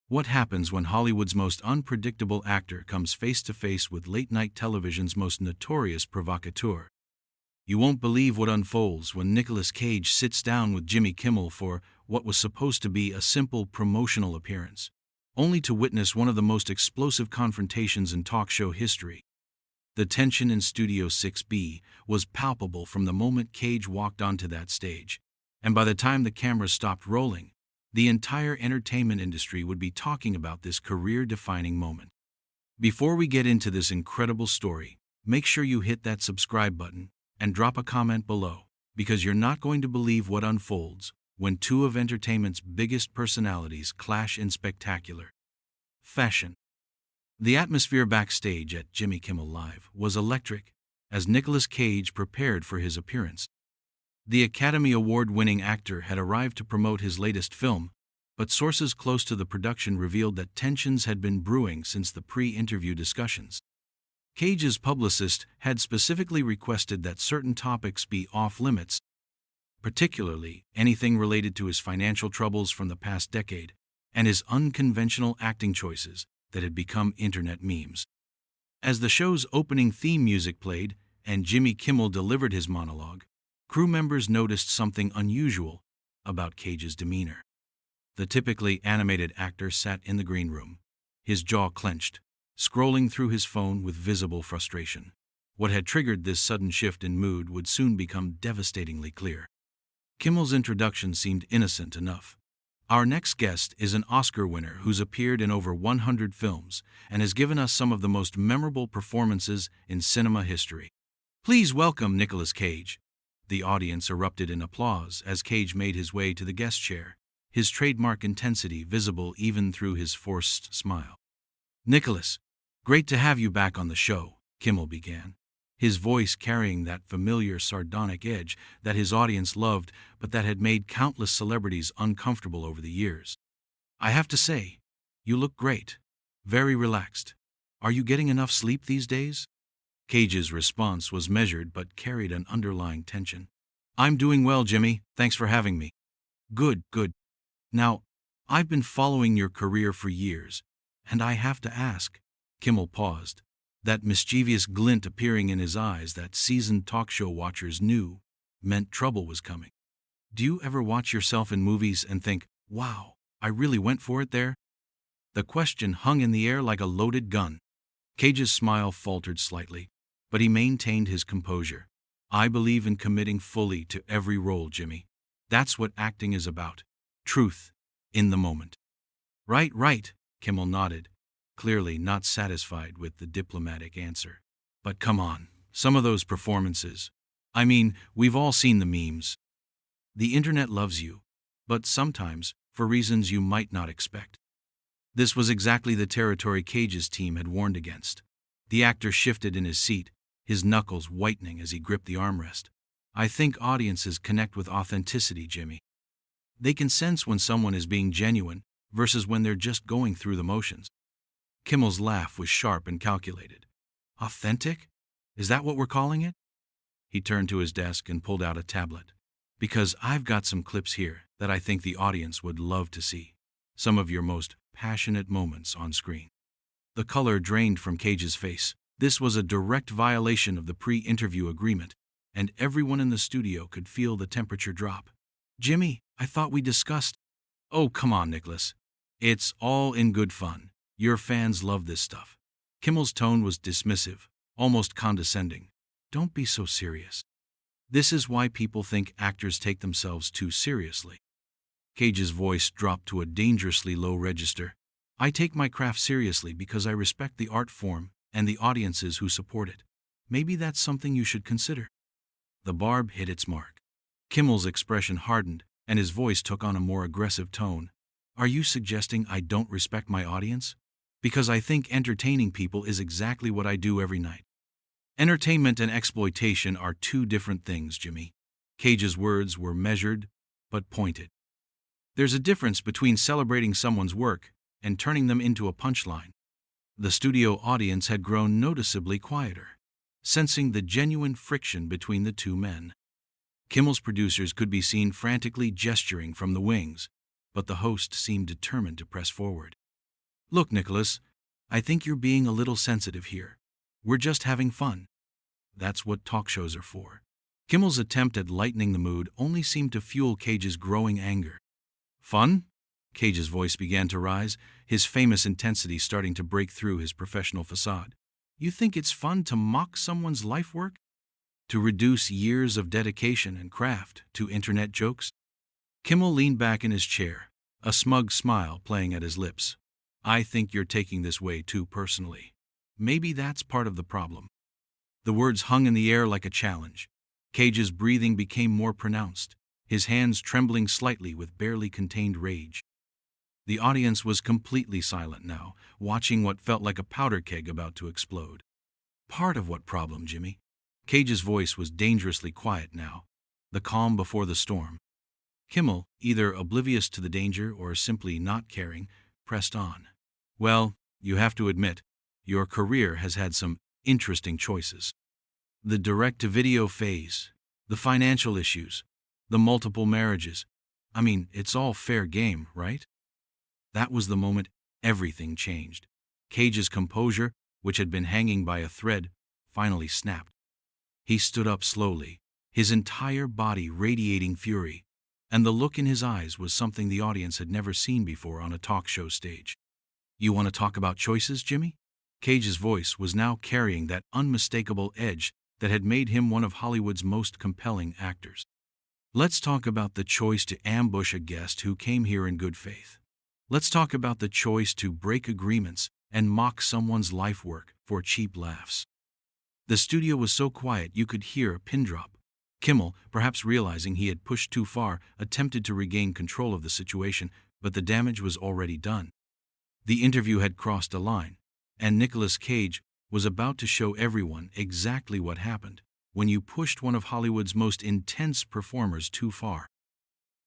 What happens when Hollywood's most unpredictable actor comes face to face with late-night television's most notorious provocateur? You won't believe what unfolds when Nicolas Cage sits down with Jimmy Kimmel for what was supposed to be a simple promotional appearance, only to witness one of the most explosive confrontations in talk show history. The tension in Studio 6B was palpable from the moment Cage walked onto that stage, and by the time the cameras stopped rolling, the entire entertainment industry would be talking about this career-defining moment. Before we get into this incredible story, make sure you hit that subscribe button and drop a comment below, because you're not going to believe what unfolds when two of entertainment's biggest personalities clash in spectacular fashion. The atmosphere backstage at Jimmy Kimmel Live was electric as Nicolas Cage prepared for his appearance. The Academy Award-winning actor had arrived to promote his latest film, but sources close to the production revealed that tensions had been brewing since the pre-interview discussions. Cage's publicist had specifically requested that certain topics be off-limits, particularly anything related to his financial troubles from the past decade and his unconventional acting choices that had become internet memes. As the show's opening theme music played and Jimmy Kimmel delivered his monologue, crew members noticed something unusual about Cage's demeanor. The typically animated actor sat in the green room, his jaw clenched, scrolling through his phone with visible frustration. What had triggered this sudden shift in mood would soon become devastatingly clear. Kimmel's introduction seemed innocent enough. Our next guest is an Oscar winner who's appeared in over 100 films and has given us some of the most memorable performances in cinema history. Please welcome Nicolas Cage. The audience erupted in applause as Cage made his way to the guest chair, his trademark intensity visible even through his forced smile. "Nicolas, great to have you back on the show," Kimmel began, his voice carrying that familiar sardonic edge that his audience loved but that had made countless celebrities uncomfortable over the years. "I have to say, you look great. Very relaxed. Are you getting enough sleep these days?" Cage's response was measured but carried an underlying tension. "I'm doing well, Jimmy. Thanks for having me." "Good, good. Now, I've been following your career for years, and I have to ask." Kimmel paused, that mischievous glint appearing in his eyes that seasoned talk show watchers knew meant trouble was coming. "Do you ever watch yourself in movies and think, wow, I really went for it there?" The question hung in the air like a loaded gun. Cage's smile faltered slightly, but he maintained his composure. "I believe in committing fully to every role, Jimmy. That's what acting is about. Truth, in the moment." Right, Kimmel nodded, clearly not satisfied with the diplomatic answer. "But come on, some of those performances. I mean, we've all seen the memes. The internet loves you, but sometimes for reasons you might not expect." This was exactly the territory Cage's team had warned against. The actor shifted in his seat, his knuckles whitening as he gripped the armrest. "I think audiences connect with authenticity, Jimmy. They can sense when someone is being genuine versus when they're just going through the motions." Kimmel's laugh was sharp and calculated. "Authentic? Is that what we're calling it?" He turned to his desk and pulled out a tablet. "Because I've got some clips here that I think the audience would love to see. Some of your most passionate moments on screen." The color drained from Cage's face. This was a direct violation of the pre-interview agreement, and everyone in the studio could feel the temperature drop. "Jimmy, I thought we discussed—" "Oh, come on, Nicolas. It's all in good fun. Your fans love this stuff." Kimmel's tone was dismissive, almost condescending. "Don't be so serious. This is why people think actors take themselves too seriously." Cage's voice dropped to a dangerously low register. "I take my craft seriously because I respect the art form and the audiences who support it. Maybe that's something you should consider." The barb hit its mark. Kimmel's expression hardened, and his voice took on a more aggressive tone. "Are you suggesting I don't respect my audience? Because I think entertaining people is exactly what I do every night." "Entertainment and exploitation are two different things, Jimmy." Cage's words were measured, but pointed. "There's a difference between celebrating someone's work and turning them into a punchline." The studio audience had grown noticeably quieter, sensing the genuine friction between the two men. Kimmel's producers could be seen frantically gesturing from the wings, but the host seemed determined to press forward. Look, Nicholas, I think you're being a little sensitive here. We're just having fun. That's what talk shows are for. Kimmel's attempt at lightening the mood only seemed to fuel Cage's growing anger. Fun? Cage's voice began to rise, his famous intensity starting to break through his professional facade. You think it's fun to mock someone's life work? To reduce years of dedication and craft to internet jokes? Kimmel leaned back in his chair, a smug smile playing at his lips. I think you're taking this way too personally. Maybe that's part of the problem. The words hung in the air like a challenge. Cage's breathing became more pronounced, his hands trembling slightly with barely contained rage. The audience was completely silent now, watching what felt like a powder keg about to explode. Part of what problem, Jimmy? Cage's voice was dangerously quiet now, the calm before the storm. Kimmel, either oblivious to the danger or simply not caring, pressed on. Well, you have to admit, your career has had some interesting choices. The direct-to-video phase, the financial issues, the multiple marriages. I mean, it's all fair game, right? That was the moment everything changed. Cage's composure, which had been hanging by a thread, finally snapped. He stood up slowly, his entire body radiating fury, and the look in his eyes was something the audience had never seen before on a talk show stage. You want to talk about choices, Jimmy? Cage's voice was now carrying that unmistakable edge that had made him one of Hollywood's most compelling actors. Let's talk about the choice to ambush a guest who came here in good faith. Let's talk about the choice to break agreements and mock someone's life work for cheap laughs. The studio was so quiet you could hear a pin drop. Kimmel, perhaps realizing he had pushed too far, attempted to regain control of the situation, but the damage was already done. The interview had crossed a line, and Nicolas Cage was about to show everyone exactly what happened when you pushed one of Hollywood's most intense performers too far.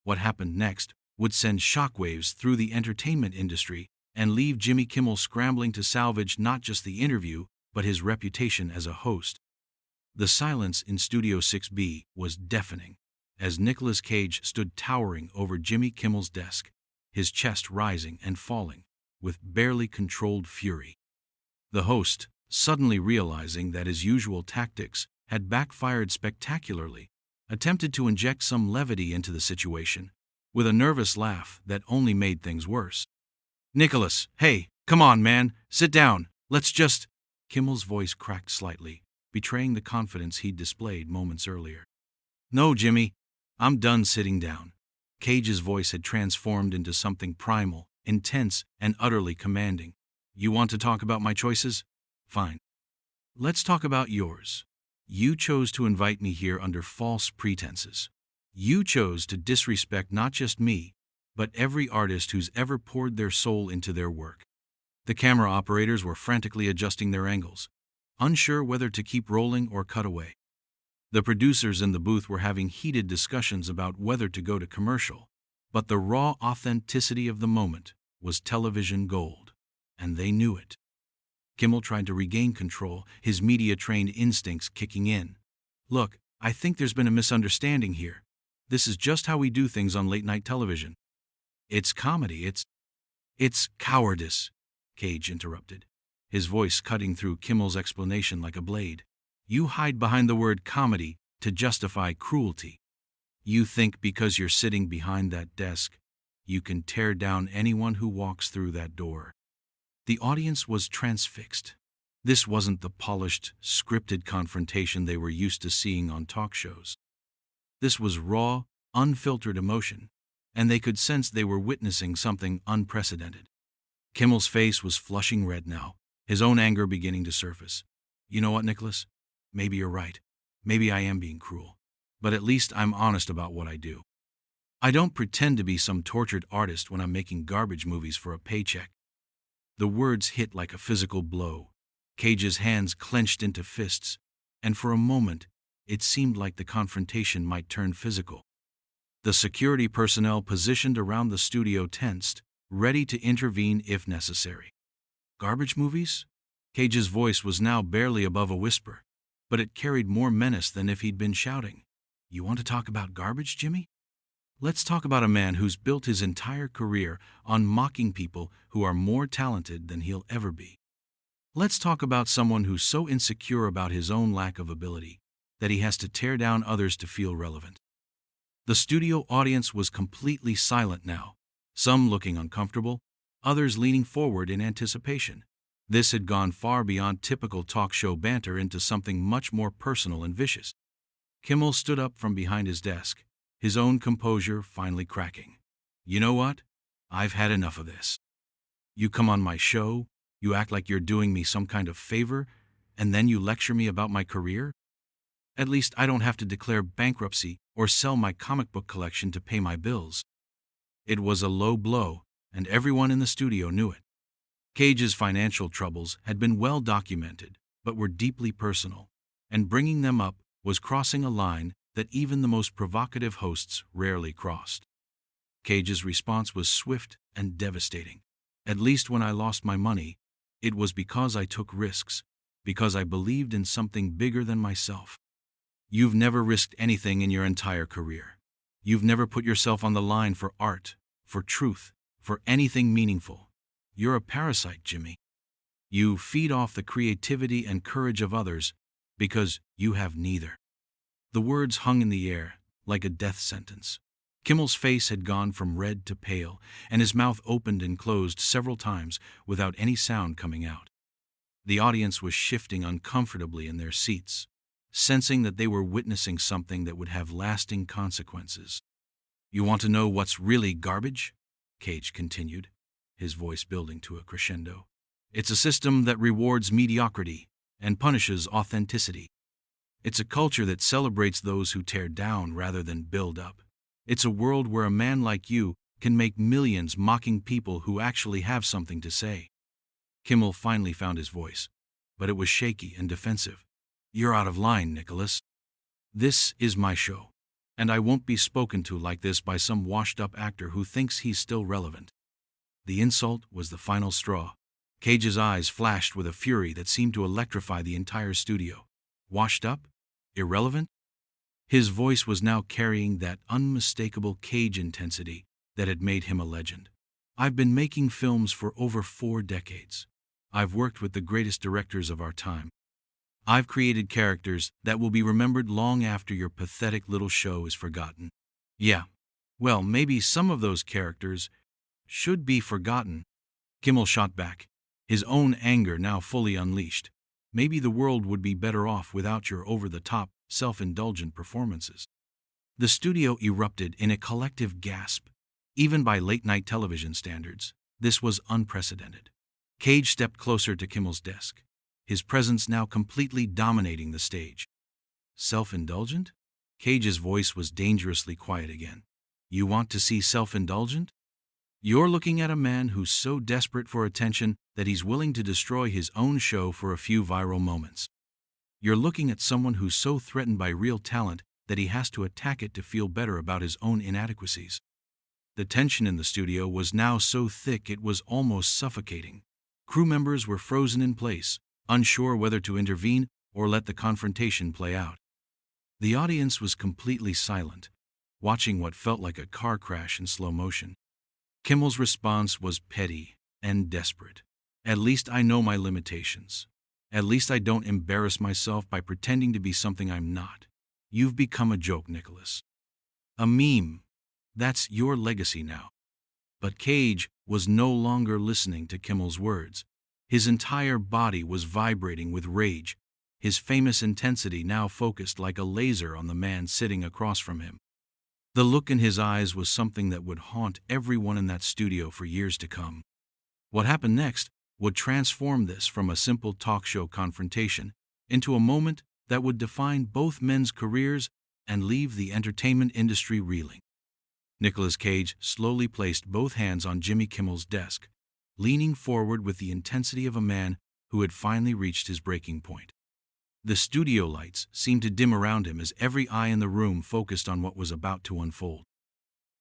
What happened next would send shockwaves through the entertainment industry and leave Jimmy Kimmel scrambling to salvage not just the interview, but his reputation as a host. The silence in Studio 6B was deafening, as Nicolas Cage stood towering over Jimmy Kimmel's desk, his chest rising and falling, with barely controlled fury. The host, suddenly realizing that his usual tactics had backfired spectacularly, attempted to inject some levity into the situation, with a nervous laugh that only made things worse. Nicholas, hey, come on, man, sit down, let's just... Kimmel's voice cracked slightly, betraying the confidence he'd displayed moments earlier. No, Jimmy, I'm done sitting down. Cage's voice had transformed into something primal, intense, and utterly commanding. You want to talk about my choices? Fine. Let's talk about yours. You chose to invite me here under false pretenses. You chose to disrespect not just me, but every artist who's ever poured their soul into their work. The camera operators were frantically adjusting their angles, unsure whether to keep rolling or cut away. The producers in the booth were having heated discussions about whether to go to commercial, but the raw authenticity of the moment was television gold, and they knew it. Kimmel tried to regain control, his media-trained instincts kicking in. Look, I think there's been a misunderstanding here. This is just how we do things on late-night television. It's comedy, it's cowardice, Cage interrupted, his voice cutting through Kimmel's explanation like a blade. You hide behind the word comedy to justify cruelty. You think because you're sitting behind that desk, you can tear down anyone who walks through that door. The audience was transfixed. This wasn't the polished, scripted confrontation they were used to seeing on talk shows. This was raw, unfiltered emotion, and they could sense they were witnessing something unprecedented. Kimmel's face was flushing red now, his own anger beginning to surface. You know what, Nicholas? Maybe you're right. Maybe I am being cruel. But at least I'm honest about what I do. I don't pretend to be some tortured artist when I'm making garbage movies for a paycheck. The words hit like a physical blow. Cage's hands clenched into fists, and for a moment, it seemed like the confrontation might turn physical. The security personnel positioned around the studio tensed, ready to intervene if necessary. Garbage movies? Cage's voice was now barely above a whisper, but it carried more menace than if he'd been shouting. You want to talk about garbage, Jimmy? Let's talk about a man who's built his entire career on mocking people who are more talented than he'll ever be. Let's talk about someone who's so insecure about his own lack of ability that he has to tear down others to feel relevant. The studio audience was completely silent now, some looking uncomfortable, others leaning forward in anticipation. This had gone far beyond typical talk show banter into something much more personal and vicious. Kimmel stood up from behind his desk, his own composure finally cracking. You know what? I've had enough of this. You come on my show, you act like you're doing me some kind of favor, and then you lecture me about my career? At least I don't have to declare bankruptcy or sell my comic book collection to pay my bills. It was a low blow, and everyone in the studio knew it. Cage's financial troubles had been well documented, but were deeply personal, and bringing them up was crossing a line that even the most provocative hosts rarely crossed. Cage's response was swift and devastating. At least when I lost my money, it was because I took risks, because I believed in something bigger than myself. You've never risked anything in your entire career. You've never put yourself on the line for art, for truth, for anything meaningful. You're a parasite, Jimmy. You feed off the creativity and courage of others because you have neither. The words hung in the air like a death sentence. Kimmel's face had gone from red to pale, and his mouth opened and closed several times without any sound coming out. The audience was shifting uncomfortably in their seats, sensing that they were witnessing something that would have lasting consequences. You want to know what's really garbage? Cage continued, his voice building to a crescendo. It's a system that rewards mediocrity and punishes authenticity. It's a culture that celebrates those who tear down rather than build up. It's a world where a man like you can make millions mocking people who actually have something to say. Kimmel finally found his voice, but it was shaky and defensive. You're out of line, Nicolas. This is my show, and I won't be spoken to like this by some washed-up actor who thinks he's still relevant. The insult was the final straw. Cage's eyes flashed with a fury that seemed to electrify the entire studio. Washed up? Irrelevant? His voice was now carrying that unmistakable Cage intensity that had made him a legend. I've been making films for over 4 decades. I've worked with the greatest directors of our time. I've created characters that will be remembered long after your pathetic little show is forgotten. Yeah, well, maybe some of those characters should be forgotten. Kimmel shot back, his own anger now fully unleashed. Maybe the world would be better off without your over-the-top, self-indulgent performances. The studio erupted in a collective gasp. Even by late-night television standards, this was unprecedented. Cage stepped closer to Kimmel's desk, his presence now completely dominating the stage. Self-indulgent? Cage's voice was dangerously quiet again. You want to see self-indulgent? You're looking at a man who's so desperate for attention that he's willing to destroy his own show for a few viral moments. You're looking at someone who's so threatened by real talent that he has to attack it to feel better about his own inadequacies. The tension in the studio was now so thick it was almost suffocating. Crew members were frozen in place, unsure whether to intervene or let the confrontation play out. The audience was completely silent, watching what felt like a car crash in slow motion. Kimmel's response was petty and desperate. At least I know my limitations. At least I don't embarrass myself by pretending to be something I'm not. You've become a joke, Nicolas. A meme. That's your legacy now. But Cage was no longer listening to Kimmel's words. His entire body was vibrating with rage, his famous intensity now focused like a laser on the man sitting across from him. The look in his eyes was something that would haunt everyone in that studio for years to come. What happened next would transform this from a simple talk show confrontation into a moment that would define both men's careers and leave the entertainment industry reeling. Nicolas Cage slowly placed both hands on Jimmy Kimmel's desk, leaning forward with the intensity of a man who had finally reached his breaking point. The studio lights seemed to dim around him as every eye in the room focused on what was about to unfold.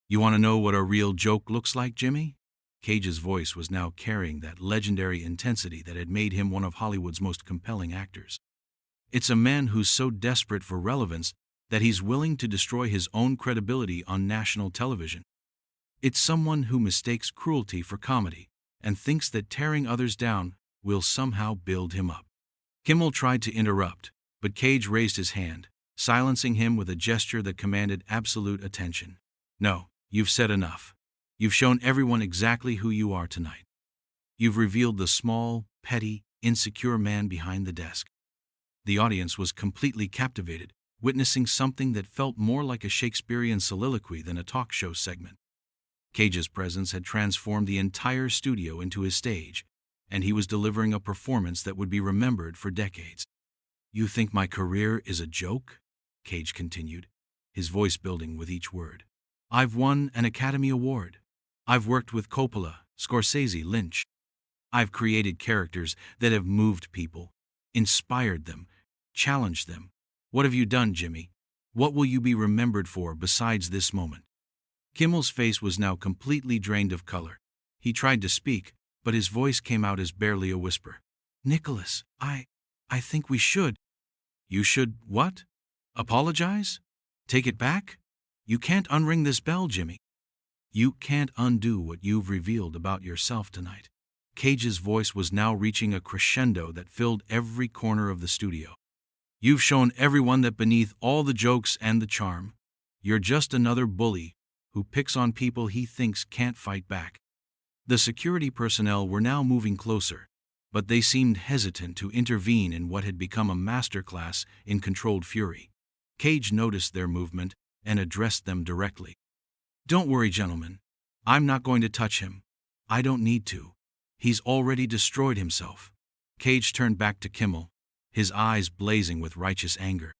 You want to know what a real joke looks like, Jimmy? Cage's voice was now carrying that legendary intensity that had made him one of Hollywood's most compelling actors. It's a man who's so desperate for relevance that he's willing to destroy his own credibility on national television. It's someone who mistakes cruelty for comedy and thinks that tearing others down will somehow build him up. Kimmel tried to interrupt, but Cage raised his hand, silencing him with a gesture that commanded absolute attention. No, you've said enough. You've shown everyone exactly who you are tonight. You've revealed the small, petty, insecure man behind the desk. The audience was completely captivated, witnessing something that felt more like a Shakespearean soliloquy than a talk show segment. Cage's presence had transformed the entire studio into his stage, and he was delivering a performance that would be remembered for decades. "You think my career is a joke?" Cage continued, his voice building with each word. "I've won an Academy Award. I've worked with Coppola, Scorsese, Lynch. I've created characters that have moved people, inspired them, challenged them. What have you done, Jimmy? What will you be remembered for besides this moment?" Kimmel's face was now completely drained of color. He tried to speak, but his voice came out as barely a whisper. "Nicolas, I think we should." "You should what? Apologize? Take it back? You can't unring this bell, Jimmy. You can't undo what you've revealed about yourself tonight." Cage's voice was now reaching a crescendo that filled every corner of the studio. "You've shown everyone that beneath all the jokes and the charm, you're just another bully who picks on people he thinks can't fight back." The security personnel were now moving closer, but they seemed hesitant to intervene in what had become a masterclass in controlled fury. Cage noticed their movement and addressed them directly. "Don't worry, gentlemen. I'm not going to touch him. I don't need to. He's already destroyed himself." Cage turned back to Kimmel, his eyes blazing with righteous anger.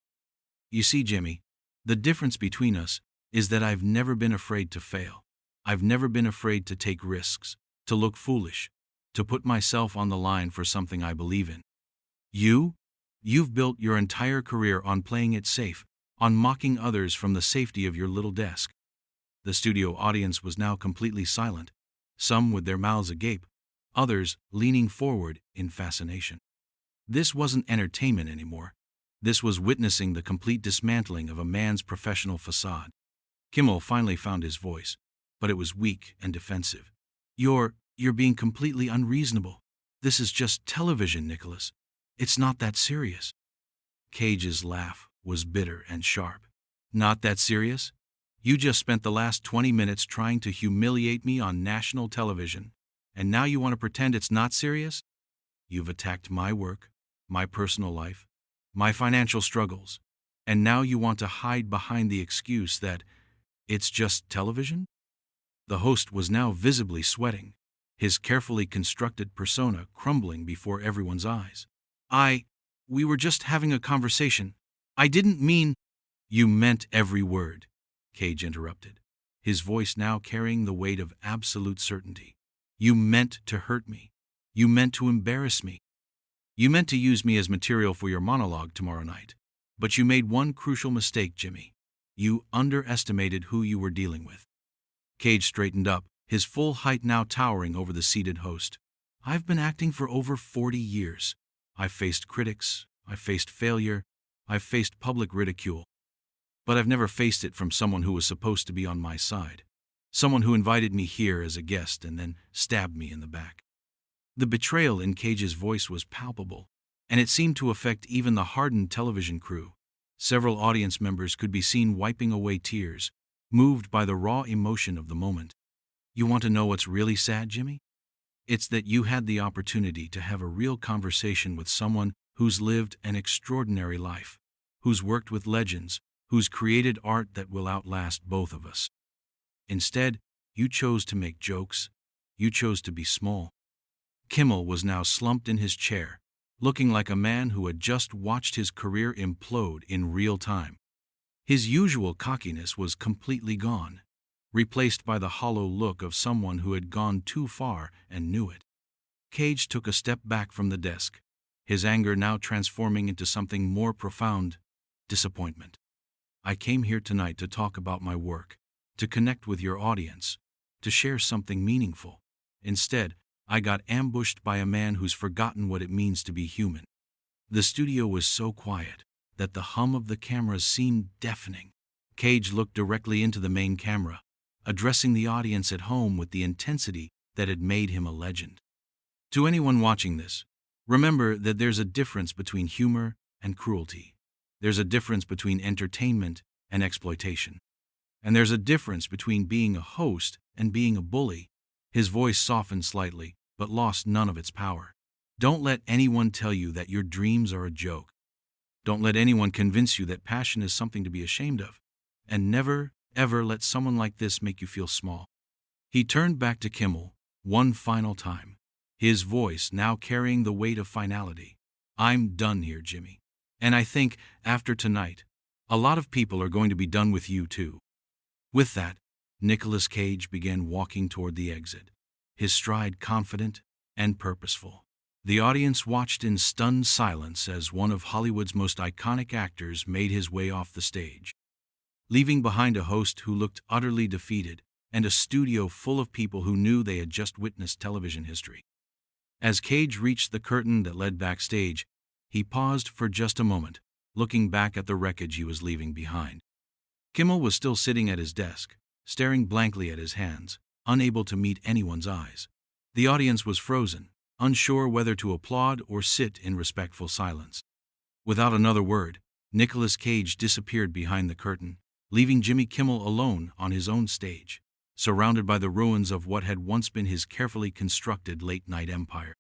"You see, Jimmy, the difference between us is that I've never been afraid to fail. I've never been afraid to take risks, to look foolish, to put myself on the line for something I believe in. You've built your entire career on playing it safe, on mocking others from the safety of your little desk." The studio audience was now completely silent, some with their mouths agape, others leaning forward in fascination. This wasn't entertainment anymore. This was witnessing the complete dismantling of a man's professional facade. Kimmel finally found his voice, but it was weak and defensive. You're being completely unreasonable. This is just television, Nicolas. It's not that serious." Cage's laugh was bitter and sharp. "Not that serious? You just spent the last 20 minutes trying to humiliate me on national television, and now you want to pretend it's not serious? You've attacked my work, my personal life, my financial struggles, and now you want to hide behind the excuse that it's just television?" The host was now visibly sweating, his carefully constructed persona crumbling before everyone's eyes. We were just having a conversation. I didn't mean—" "You meant every word," Cage interrupted, his voice now carrying the weight of absolute certainty. "You meant to hurt me. You meant to embarrass me. You meant to use me as material for your monologue tomorrow night. But you made one crucial mistake, Jimmy. You underestimated who you were dealing with." Cage straightened up, his full height now towering over the seated host. "I've been acting for over 40 years. I've faced critics, I've faced failure, I've faced public ridicule. But I've never faced it from someone who was supposed to be on my side. Someone who invited me here as a guest and then stabbed me in the back." The betrayal in Cage's voice was palpable, and it seemed to affect even the hardened television crew. Several audience members could be seen wiping away tears, moved by the raw emotion of the moment. "You want to know what's really sad, Jimmy? It's that you had the opportunity to have a real conversation with someone who's lived an extraordinary life, who's worked with legends, who's created art that will outlast both of us. Instead, you chose to make jokes. You chose to be small." Kimmel was now slumped in his chair, looking like a man who had just watched his career implode in real time. His usual cockiness was completely gone, replaced by the hollow look of someone who had gone too far and knew it. Cage took a step back from the desk, his anger now transforming into something more profound: disappointment. "I came here tonight to talk about my work, to connect with your audience, to share something meaningful. Instead, I got ambushed by a man who's forgotten what it means to be human." The studio was so quiet, that the hum of the cameras seemed deafening. Cage looked directly into the main camera, addressing the audience at home with the intensity that had made him a legend. To anyone watching this, remember that there's a difference between humor and cruelty. There's a difference between entertainment and exploitation. And there's a difference between being a host and being a bully. His voice softened slightly, but lost none of its power. Don't let anyone tell you that your dreams are a joke. Don't let anyone convince you that passion is something to be ashamed of. And never, ever let someone like this make you feel small. He turned back to Kimmel one final time, his voice now carrying the weight of finality. I'm done here, Jimmy. And I think, after tonight, a lot of people are going to be done with you too. With that, Nicolas Cage began walking toward the exit, his stride confident and purposeful. The audience watched in stunned silence as one of Hollywood's most iconic actors made his way off the stage, leaving behind a host who looked utterly defeated and a studio full of people who knew they had just witnessed television history. As Cage reached the curtain that led backstage, he paused for just a moment, looking back at the wreckage he was leaving behind. Kimmel was still sitting at his desk, staring blankly at his hands, unable to meet anyone's eyes. The audience was frozen, unsure whether to applaud or sit in respectful silence. Without another word, Nicolas Cage disappeared behind the curtain, leaving Jimmy Kimmel alone on his own stage, surrounded by the ruins of what had once been his carefully constructed late-night empire.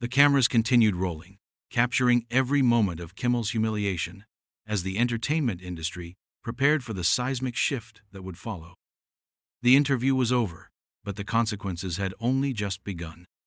The cameras continued rolling, capturing every moment of Kimmel's humiliation as the entertainment industry prepared for the seismic shift that would follow. The interview was over, but the consequences had only just begun.